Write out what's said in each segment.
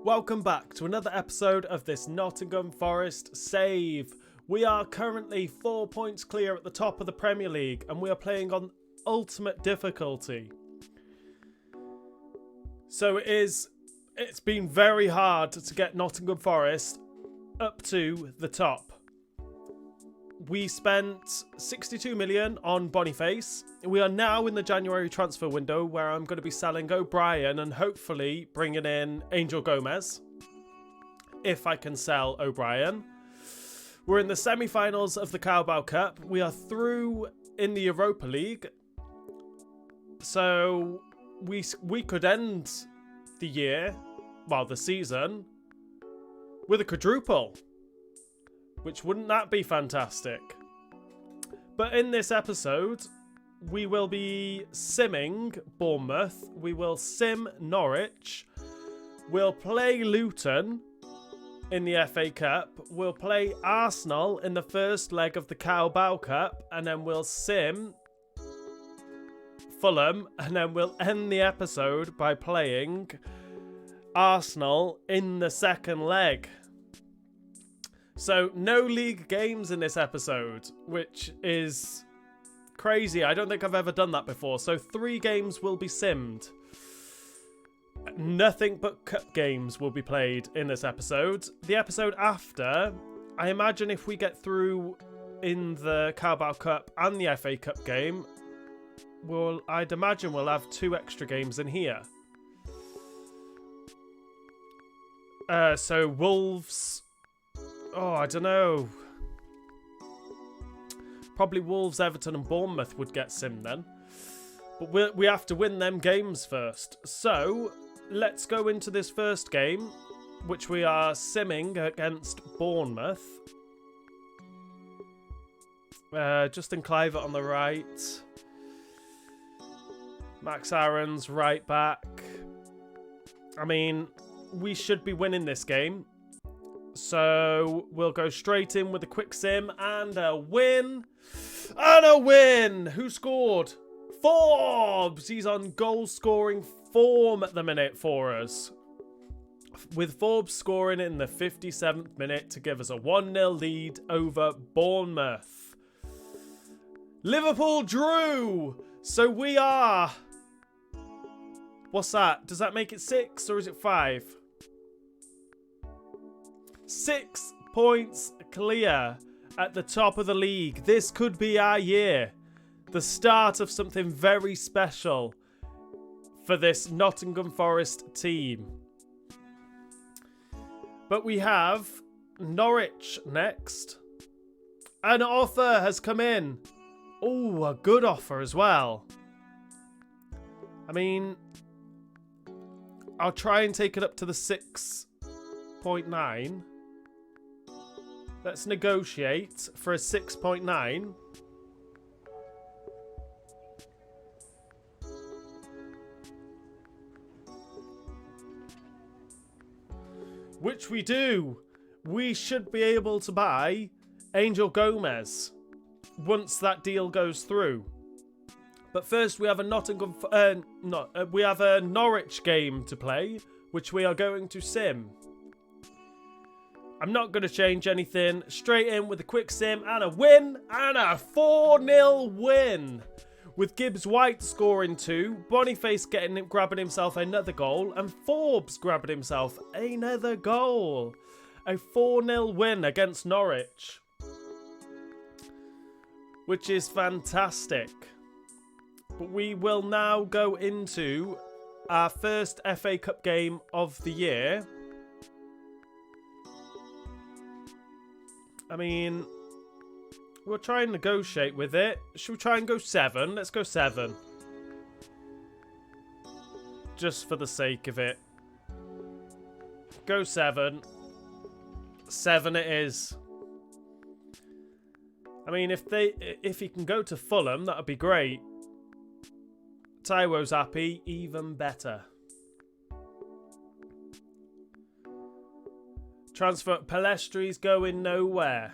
Welcome back to another episode of this Nottingham Forest save. We are currently 4 points clear at the top of the Premier League and we are playing on ultimate difficulty. So it's been very hard to get Nottingham Forest up to the top. We spent 62 million on Boniface. We are now in the January transfer window where I'm going to be selling O'Brien and hopefully bringing in Angel Gomez. If I can sell O'Brien. We're in the semi-finals of the Carabao Cup. We are through in the Europa League. So we could end the year, well, the season, with a quadruple. Which wouldn't that be fantastic? But in this episode, we will be simming Bournemouth. We will sim Norwich. We'll play Luton in the FA Cup. We'll play Arsenal in the first leg of the Carabao Cup. And then we'll sim Fulham. And then we'll end the episode by playing Arsenal in the second leg. So, no league games in this episode, which is crazy. I don't think I've ever done that before. So, 3 games will be simmed. Nothing but cup games will be played in this episode. The episode after, I imagine if we get through in the Carabao Cup and the FA Cup game, I'd imagine we'll have 2 extra games in here. So, Wolves... Oh, I don't know. Probably Wolves, Everton and Bournemouth would get simmed then. But we have to win them games first. So, let's go into this first game, which we are simming against Bournemouth. Justin Kluivert on the right. Max Aaron's right back. I mean, we should be winning this game. So, we'll go straight in with a quick sim and a win. And a win! Who scored? Forbes! He's on goal-scoring form at the minute for us. With Forbes scoring in the 57th minute to give us a 1-0 lead over Bournemouth. Liverpool drew! So we are... What's that? Does that make it 6 or is it 5? 6 points clear at the top of the league. This could be our year. The start of something very special for this Nottingham Forest team. But we have Norwich next. An offer has come in. Oh, a good offer as well. I mean, I'll try and take it up to the 6.9. Let's negotiate for a 6.9. Which we do. We should be able to buy Angel Gomez once that deal goes through. But first we have a Norwich game to play, which we are going to sim. I'm not going to change anything. Straight in with a quick sim and a win. And a 4-0 win. With Gibbs White scoring 2. Boniface grabbing himself another goal. And Forbes grabbing himself another goal. A 4-0 win against Norwich. Which is fantastic. But we will now go into our first FA Cup game of the year. I mean, we'll try and negotiate with it. Should we try and go 7? Let's go 7. Just for the sake of it. Go 7. 7 it is. I mean, if he can go to Fulham, that would be great. Taiwo's happy, even better. Transfer Palestri's going nowhere.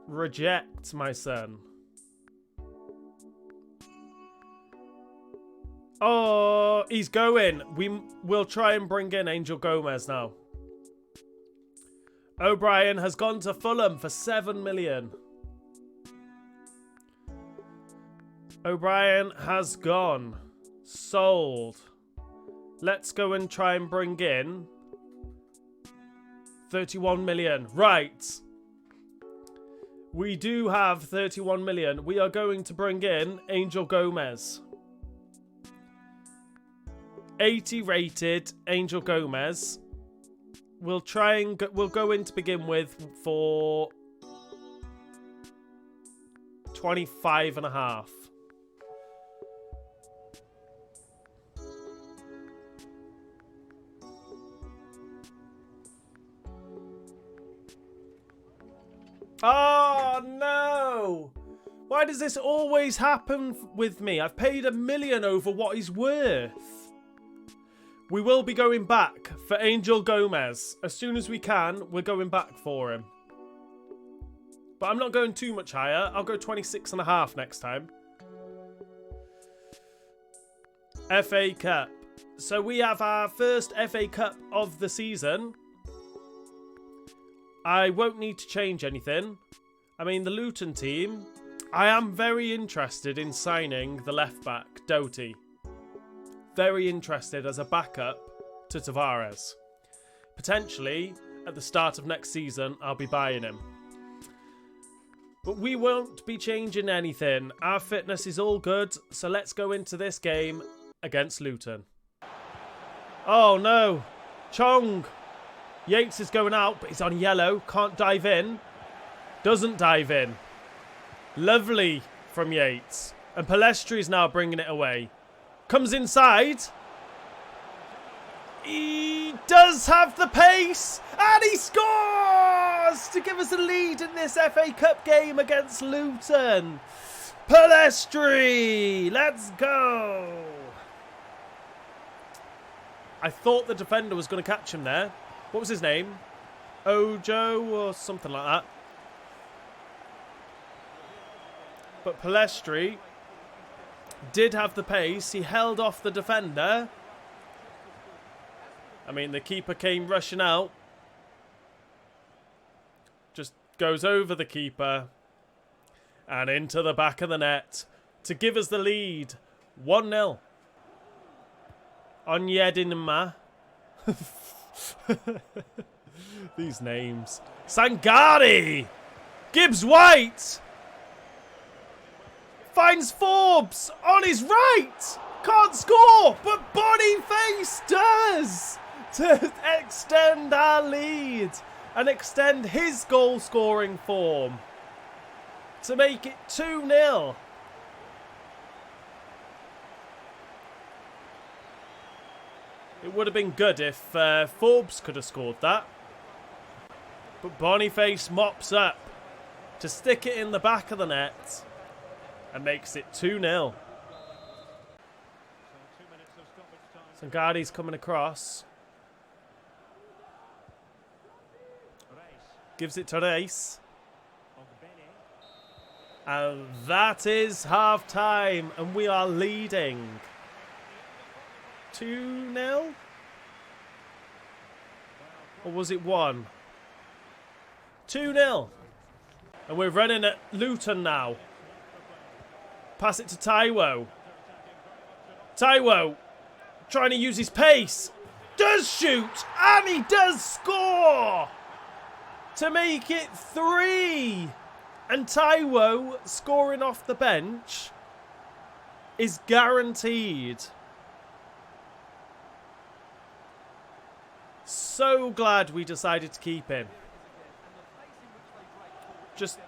Reject, my son. Oh, he's going. We'll try and bring in Angel Gomez now. O'Brien has gone to Fulham for 7 million. O'Brien has gone. Sold. Let's go and try and bring in 31 million. Right. We do have 31 million. We are going to bring in Angel Gomez. 80 rated Angel Gomez. We'll try and we'll go in to begin with for 25.5. Oh no! Why does this always happen with me? I've paid $1 million over what he's worth. We will be going back for Angel Gomez. As soon as we can, we're going back for him. But I'm not going too much higher. I'll go 26.5 next time. FA Cup. So we have our first FA Cup of the season. I won't need to change anything. I mean, the Luton team, I am very interested in signing the left back, Doty. Very interested as a backup to Tavares. Potentially, at the start of next season, I'll be buying him. But we won't be changing anything. Our fitness is all good, so let's go into this game against Luton. Oh no, Chong. Yates is going out, but he's on yellow. Can't dive in. Doesn't dive in. Lovely from Yates. And Palestri is now bringing it away. Comes inside. He does have the pace. And he scores to give us a lead in this FA Cup game against Luton. Palestri. Let's go. I thought the defender was going to catch him there. What was his name? Ojo or something like that. But Palestri did have the pace. He held off the defender. I mean, the keeper came rushing out. Just goes over the keeper. And into the back of the net to give us the lead. 1-0. Onyedinma. These names. Sangari! Gibbs White! Finds Forbes on his right! Can't score! But Boniface does! To extend our lead and extend his goal scoring form. To make it 2-0. It would have been good if Forbes could have scored that. But Boniface mops up to stick it in the back of the net and makes it 2-0. Sangari's coming across. Gives it to Reis. And that is half time and we are leading. 2-0? Or was it 1? 2-0. And we're running at Luton now. Pass it to Taiwo. Taiwo trying to use his pace. Does shoot. And he does score. To make it 3. And Taiwo scoring off the bench is guaranteed. So glad we decided to keep him. Just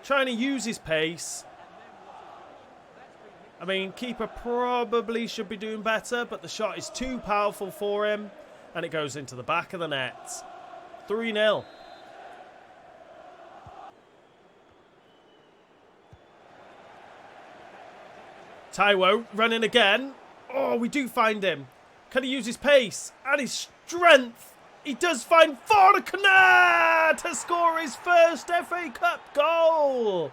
trying to use his pace. I mean, keeper probably should be doing better, but the shot is too powerful for him. And it goes into the back of the net. 3-0. Taiwo running again. Oh, we do find him. Can he use his pace and his strength? He does find Faulkner to score his first FA Cup goal.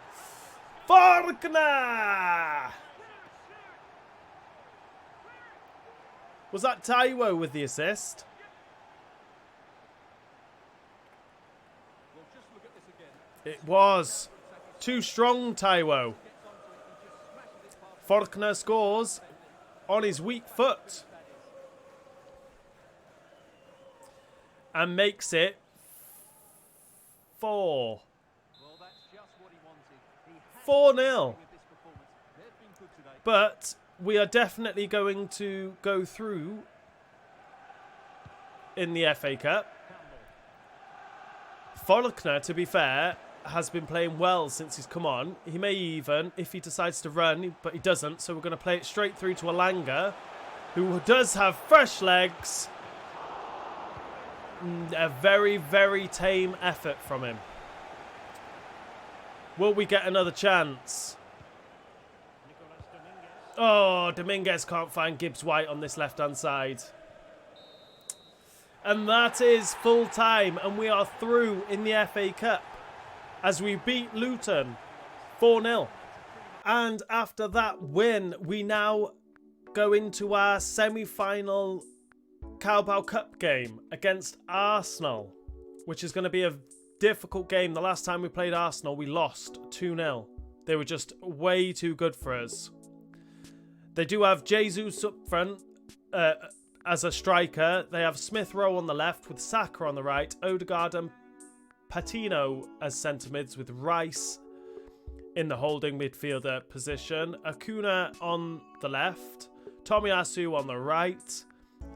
Faulkner. Was that Taiwo with the assist? It was. Too strong, Taiwo. Faulkner scores on his weak foot. And makes it 4-0. But we are definitely going to go through in the FA Cup. Faulkner, to be fair, has been playing well since he's come on. He may even, if he decides to run, but he doesn't. So we're going to play it straight through to Alanga, who does have fresh legs. A very, very tame effort from him. Will we get another chance? Oh, Dominguez can't find Gibbs White on this left-hand side. And that is full time. And we are through in the FA Cup as we beat Luton 4-0. And after that win, we now go into our semi-final Carabao Cup game against Arsenal, which is going to be a difficult game. The last time we played Arsenal, we lost 2-0. They were just way too good for us. They do have Jesus up front as a striker. They have Smith Rowe on the left with Saka on the right, Odegaard and Patino as centre mids with Rice in the holding midfielder position, Acuna on the left, Tomiyasu on the right,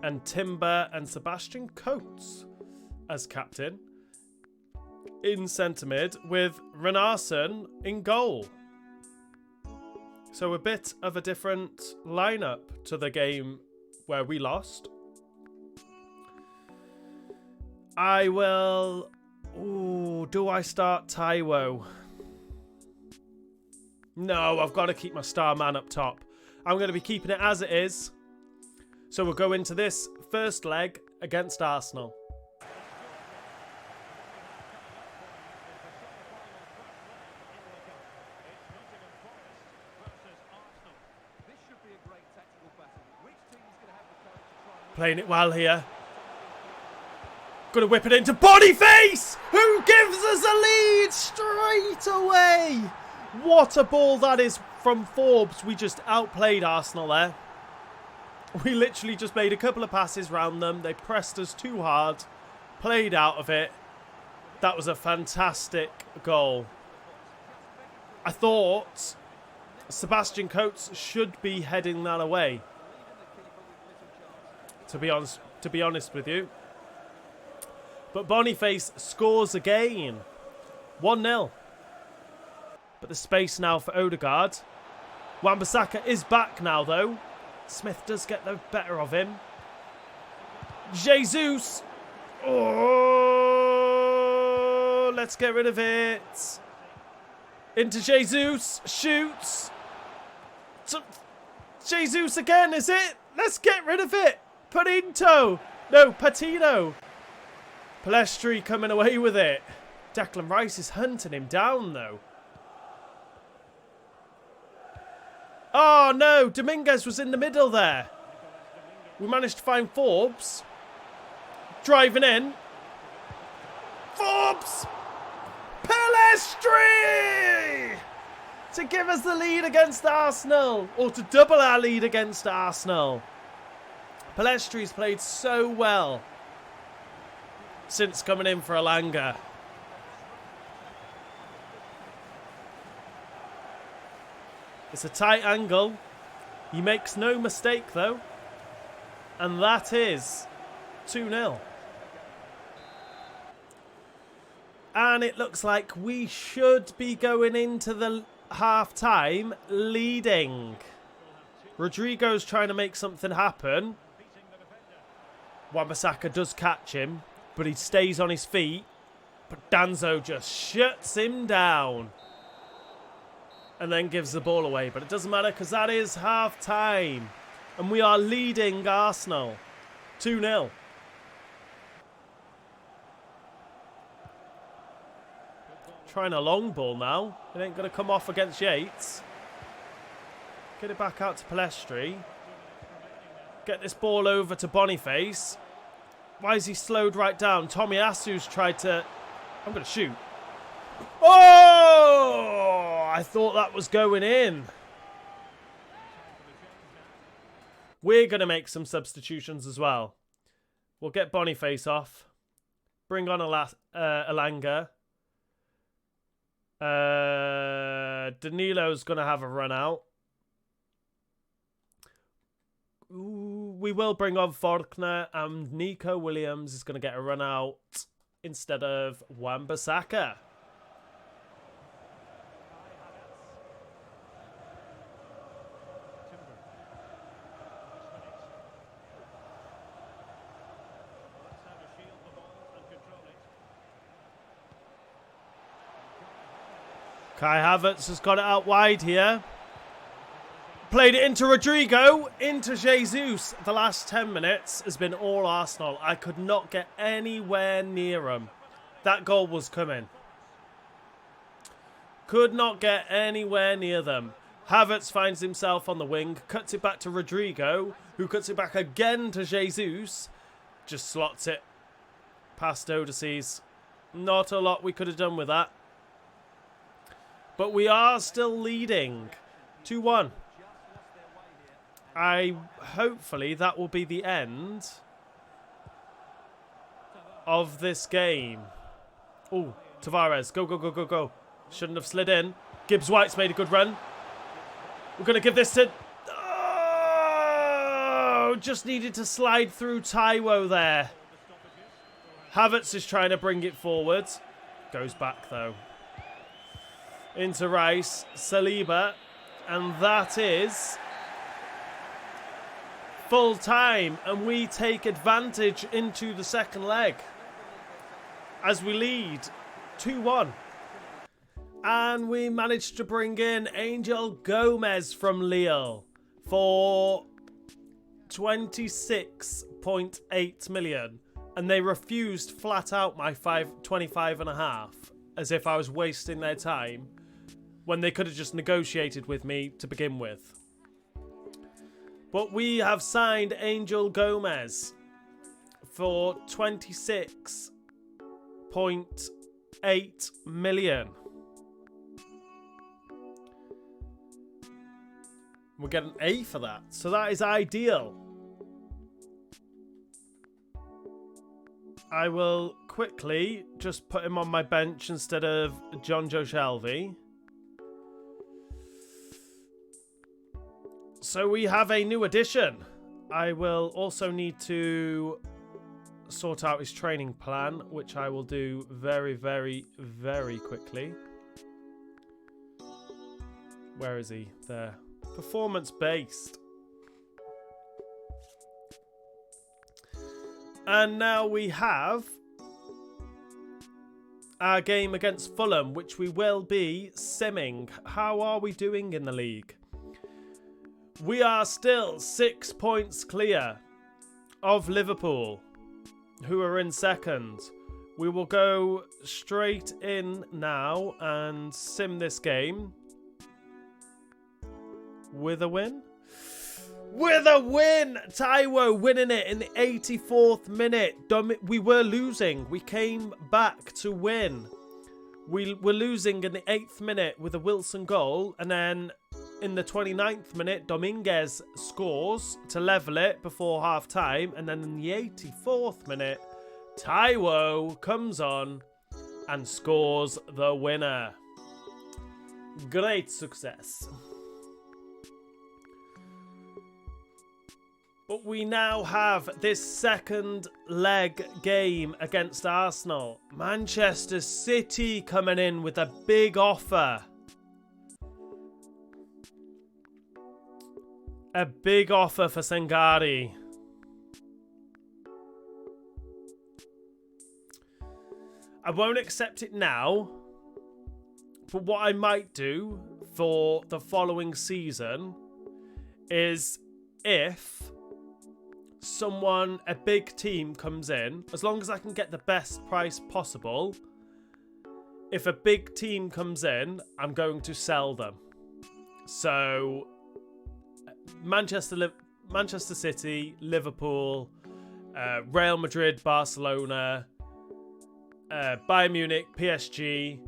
and Timber and Sebastian Coates as captain in centre mid with Renarsson in goal. So a bit of a different lineup to the game where we lost. I will... Ooh, do I start Taiwo? No, I've got to keep my star man up top. I'm going to be keeping it as it is. So we'll go into this first leg against Arsenal. Playing it well here. Gonna whip it into Boniface, who gives us a lead straight away. What a ball that is from Forbes. We just outplayed Arsenal there. We literally just made a couple of passes round them. They pressed us too hard. Played out of it. That was a fantastic goal. I thought Sebastian Coates should be heading that away. To be honest with you. But Boniface scores again. 1-0. But the space now for Odegaard. Wan-Bissaka is back now, though. Smith does get the better of him. Jesus. Oh, let's get rid of it. Into Jesus. Shoots. Jesus again, is it? Let's get rid of it. Patino. No, Patino. Palestri coming away with it. Declan Rice is hunting him down, though. Oh, no. Dominguez was in the middle there. We managed to find Forbes. Driving in. Forbes! Palestri! To give us the lead against Arsenal. Or to double our lead against Arsenal. Palestri's played so well since coming in for Alanga. It's a tight angle. He makes no mistake, though. And that is 2-0. And it looks like we should be going into the half-time leading. Rodrigo's trying to make something happen. Wan-Bissaka does catch him, but he stays on his feet. But Danzo just shuts him down. And then gives the ball away. But it doesn't matter because that is half-time. And we are leading Arsenal 2-0. Trying a long ball now. It ain't going to come off against Yates. Get it back out to Palestri. Get this ball over to Boniface. Why is he slowed right down? Tomiyasu's tried to... I'm going to shoot. Oh! I thought that was going in. We're going to make some substitutions as well. We'll get Boniface off. Bring on Elanga. Danilo's going to have a run out. Ooh, we will bring on Faulkner, and Nico Williams is going to get a run out instead of Wan-Bissaka. Kai Havertz has got it out wide here. Played it into Rodrigo, into Jesus. The last 10 minutes has been all Arsenal. I could not get anywhere near him. That goal was coming. Could not get anywhere near them. Havertz finds himself on the wing, cuts it back to Rodrigo, who cuts it back again to Jesus. Just slots it past Odysseus. Not a lot we could have done with that. But we are still leading 2-1. Hopefully that will be the end of this game. Oh, Tavares, go, go, go, go, go. Shouldn't have slid in. Gibbs White's made a good run. We're going to give this to... Oh, just needed to slide through Taiwo there. Havertz is trying to bring it forward. Goes back though. Into Rice, Saliba, and that is... full time, and we take advantage into the second leg as we lead 2-1. And we managed to bring in Angel Gomez from Lille for 26.8 million, and they refused flat out my 25.5, as if I was wasting their time when they could have just negotiated with me to begin with. But we have signed Angel Gomez for 26.8 million. We get an A for that, so that is ideal. I will quickly just put him on my bench instead of John Joe Shelby. So we have a new addition. I will also need to sort out his training plan, which I will do very, very, very quickly. Where is he? There. Performance-based. And now we have our game against Fulham, which we will be simming. How are we doing in the league? We are still 6 points clear of Liverpool, who are in second. We will go straight in now and sim this game with a win. With a win! Taiwo winning it in the 84th minute. We were losing. We came back to win. We were losing in the 8th minute with a Wilson goal, and then in the 29th minute, Dominguez scores to level it before half-time. And then in the 84th minute, Taiwo comes on and scores the winner. Great success. But we now have this second leg game against Arsenal. Manchester City coming in with a big offer. A big offer for Sangari. I won't accept it now. But what I might do for the following season is if a big team comes in, as long as I can get the best price possible, if a big team comes in, I'm going to sell them. So Manchester Manchester City, Liverpool, Real Madrid, Barcelona, Bayern Munich, PSG.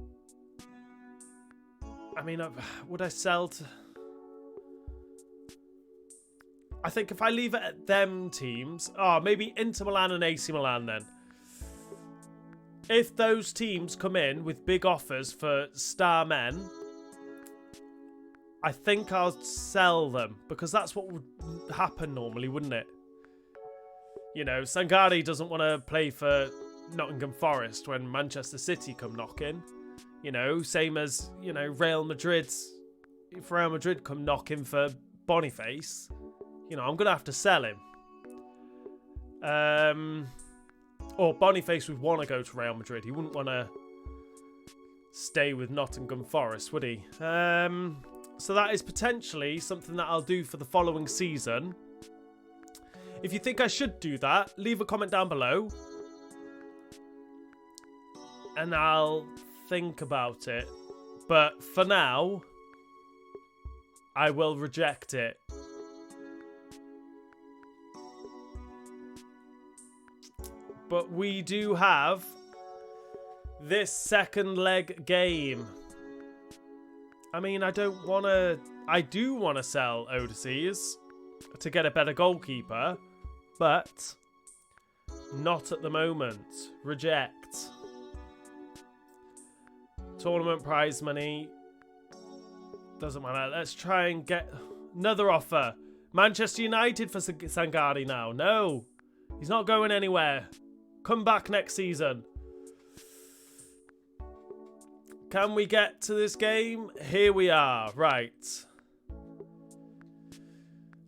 I mean, would I sell to... I think if I leave it at them teams... Oh, maybe Inter Milan and AC Milan then. If those teams come in with big offers for star men, I think I'll sell them. Because that's what would happen normally, wouldn't it? You know, Sangare doesn't want to play for Nottingham Forest when Manchester City come knocking. You know, same as, you know, Real Madrid's... If Real Madrid come knocking for Boniface... You know, I'm going to have to sell him. Or Boniface would want to go to Real Madrid. He wouldn't want to stay with Nottingham Forest, would he? So that is potentially something that I'll do for the following season. If you think I should do that, leave a comment down below. And I'll think about it. But for now, I will reject it. But we do have this second leg game. I mean, I don't want to... I do want to sell Odysseus to get a better goalkeeper. But not at the moment. Reject. Tournament prize money. Doesn't matter. Let's try and get another offer. Manchester United for Sangare now. No. He's not going anywhere. Come back next season. Can we get to this game? Here we are. Right.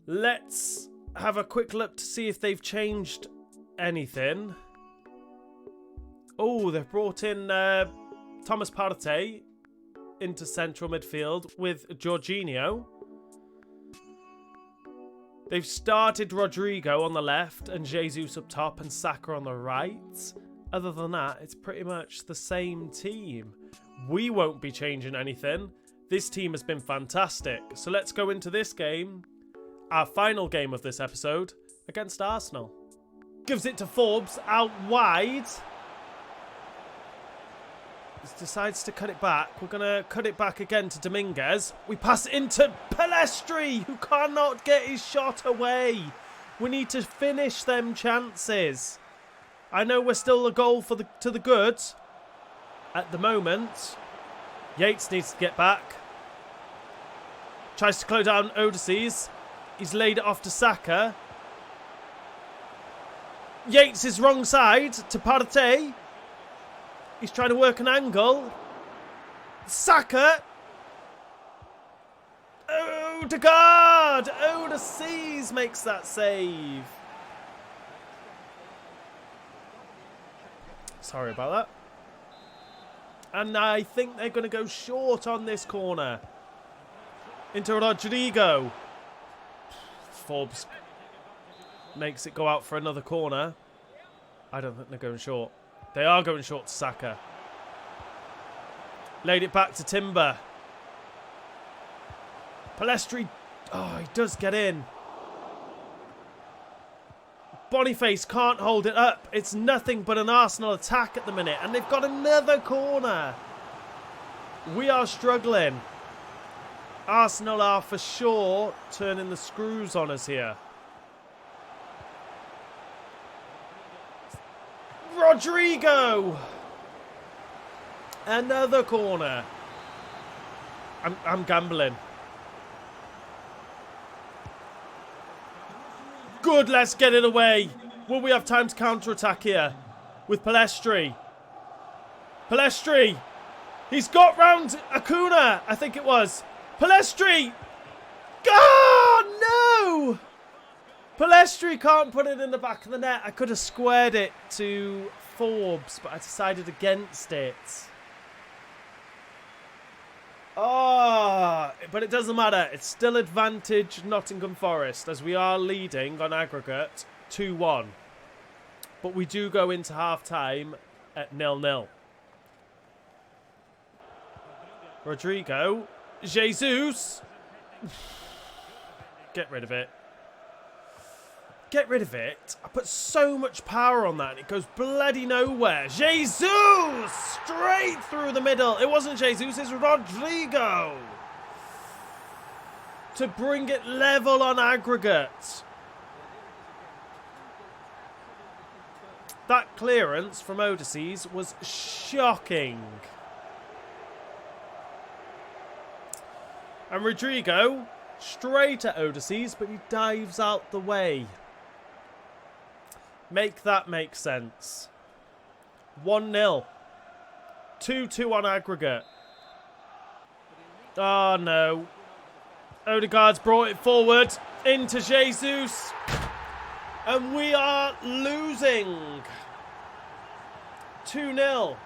Let's have a quick look to see if they've changed anything. Oh, they've brought in Thomas Partey into central midfield with Jorginho. They've started Rodrigo on the left and Jesus up top and Saka on the right. Other than that, it's pretty much the same team. We won't be changing anything. This team has been fantastic. So let's go into this game, our final game of this episode, against Arsenal. Gives it to Forbes out wide. Decides to cut it back. We're going to cut it back again to Dominguez. We pass it into Pellistri, who cannot get his shot away. We need to finish them chances. I know we're still a goal for to the good at the moment. Yates needs to get back. Tries to close down Odysseus. He's laid it off to Saka. Yates is wrong side to Partey. He's trying to work an angle. Saka. Odegaard. Odysseus makes that save. Sorry about that. And I think they're going to go short on this corner. Into Rodrigo. Forbes makes it go out for another corner. I don't think they're going short. They are going short to Saka. Laid it back to Timber. Pellistri. Oh, he does get in. Boniface can't hold it up. It's nothing but an Arsenal attack at the minute. And they've got another corner. We are struggling. Arsenal are for sure turning the screws on us here. Rodrigo! Another corner. I'm gambling. Good, let's get it away. Will we have time to counter-attack here with Pellistri? Pellistri! He's got round Acuna, I think it was. Pellistri! Oh, no! Pellistri can't put it in the back of the net. I could have squared it to Forbes, but I decided against it. Oh, but it doesn't matter. It's still advantage Nottingham Forest as we are leading on aggregate 2-1. But we do go into half-time at 0-0. Rodrigo. Jesus. Get rid of it. get rid of it. I put so much power on that and it goes bloody nowhere. Jesus! Straight through the middle. It wasn't Jesus, it's Rodrigo. To bring it level on aggregate. That clearance from Odysseus was shocking. And Rodrigo, straight at Odysseus, but he dives out the way. Make that make sense. 1-0. 2-2 on aggregate. Oh no. Odegaard's brought it forward into Jesus. And we are losing. 2-0.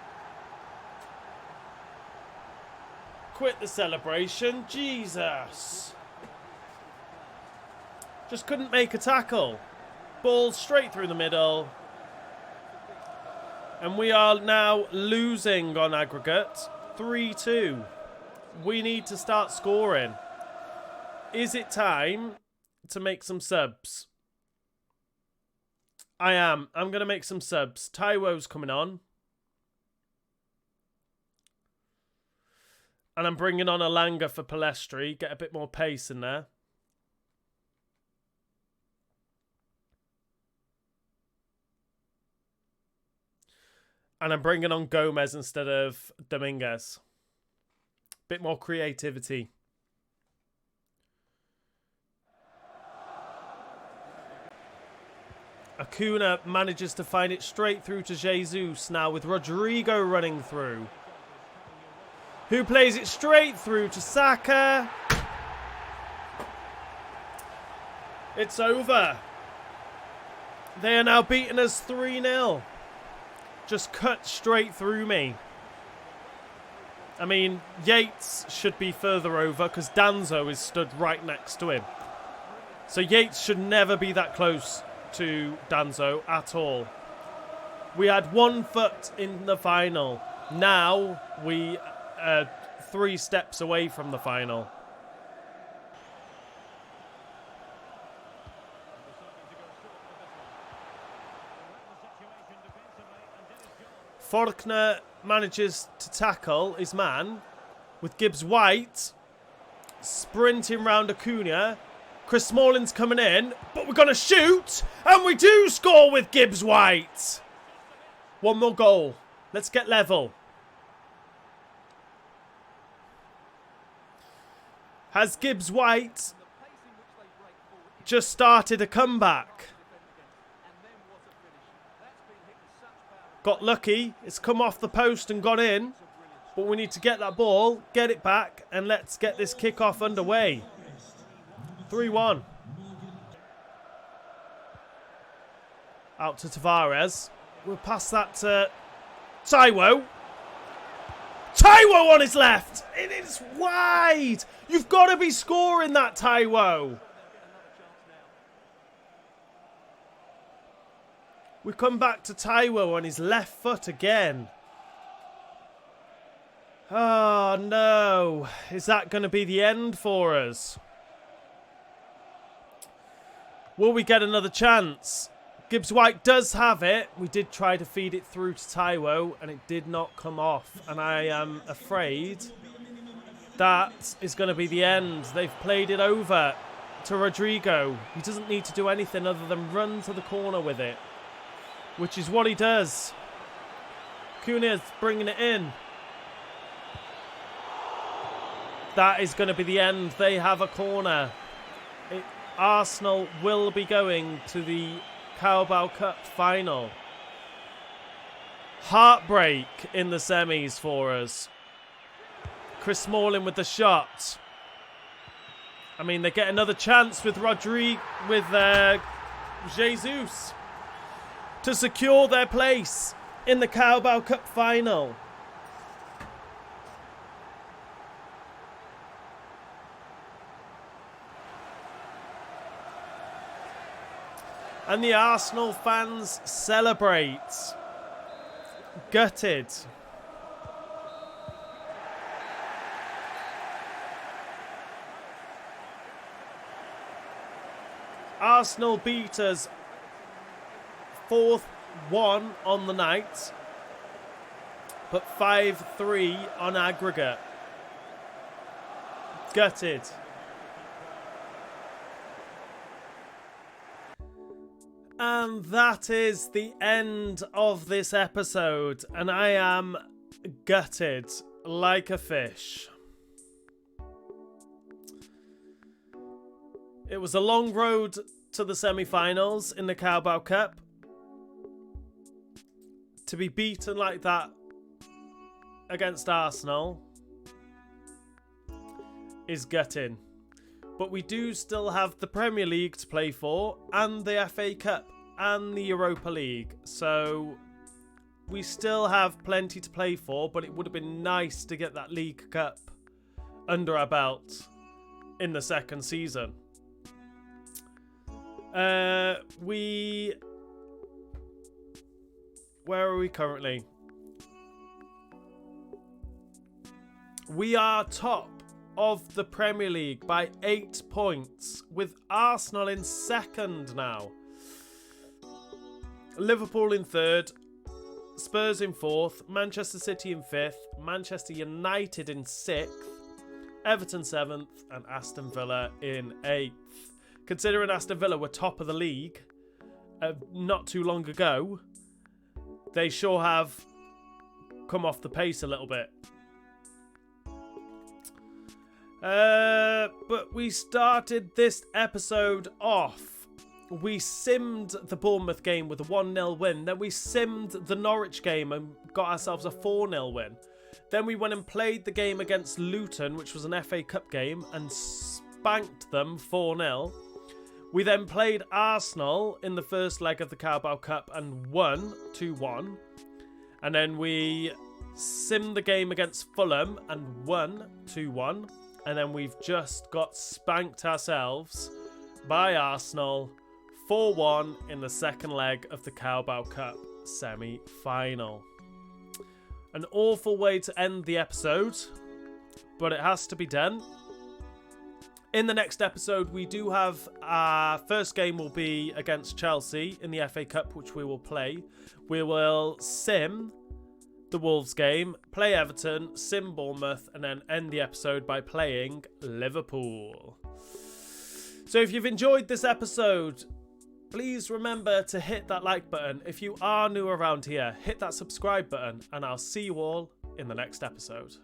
Quit the celebration. Jesus. Just couldn't make a tackle. Ball straight through the middle. And we are now losing on aggregate. 3-2. We need to start scoring. Is it time to make some subs? I am. I'm going to make some subs. Taiwo's coming on. And I'm bringing on Alanga for Palestri. Get a bit more pace in there. And I'm bringing on Gomez instead of Dominguez. Bit more creativity. Acuna manages to find it straight through to Jesus now with Rodrigo running through. Who plays it straight through to Saka. It's over. They are now beating us 3-0. Just cut straight through me. I mean, Yates should be further over because Danzo is stood right next to him. So Yates should never be that close to Danzo at all. We had 1 foot in the final. Now we are 3 steps away from the final. Faulkner manages to tackle his man with Gibbs White sprinting round Acuna. Chris Smalling's coming in, but we're going to shoot, and we do score with Gibbs White. 1 more goal. Let's get level. Has Gibbs White just started a comeback? Got lucky. It's come off the post and gone in. But we need to get that ball, get it back, and let's get this kickoff underway. 3-1. Out to Tavares. We'll pass that to Taiwo. Taiwo on his left. It is wide. You've got to be scoring that, Taiwo. We come back to Taiwo on his left foot again. Oh, no. Is that going to be the end for us? Will we get another chance? Gibbs White does have it. We did try to feed it through to Taiwo, and it did not come off. And I am afraid that is going to be the end. They've played it over to Rodrigo. He doesn't need to do anything other than run to the corner with it, which is what he does. Cunha's bringing it in. That is going to be the end. They have a corner. Arsenal will be going to the Carabao Cup final. Heartbreak in the semis for us. Chris Smalling with the shot. I mean, they get another chance with Jesus to secure their place in the Carabao Cup final. And the Arsenal fans celebrate. Gutted. Arsenal beat us 4th one on the night, but 5-3 on aggregate. Gutted. And that is the end of this episode, and I am gutted like a fish. It was a long road to the semi-finals in the Carabao Cup. To be beaten like that against Arsenal is gutting. But we do still have the Premier League to play for, and the FA Cup, and the Europa League. So we still have plenty to play for, but it would have been nice to get that League Cup under our belt in the second season. Where are we currently? We are top of the Premier League by 8 points, with Arsenal in second now. Liverpool in third, Spurs in fourth, Manchester City in fifth, Manchester United in sixth, Everton seventh, and Aston Villa in eighth. Considering Aston Villa were top of the league not too long ago, they sure have come off the pace a little bit. But we started this episode off. We simmed the Bournemouth game with a 1-0 win. Then we simmed the Norwich game and got ourselves a 4-0 win. Then we went and played the game against Luton, which was an FA Cup game, and spanked them 4-0. We then played Arsenal in the first leg of the Carabao Cup and won 2-1. And then we simmed the game against Fulham and won 2-1. And then we've just got spanked ourselves by Arsenal 4-1 in the second leg of the Carabao Cup semi-final. An awful way to end the episode, but it has to be done. In the next episode, we do have our first game will be against Chelsea in the FA Cup, which we will play. We will sim the Wolves game, play Everton, sim Bournemouth, and then end the episode by playing Liverpool. So if you've enjoyed this episode, please remember to hit that like button. If you are new around here, hit that subscribe button, and I'll see you all in the next episode.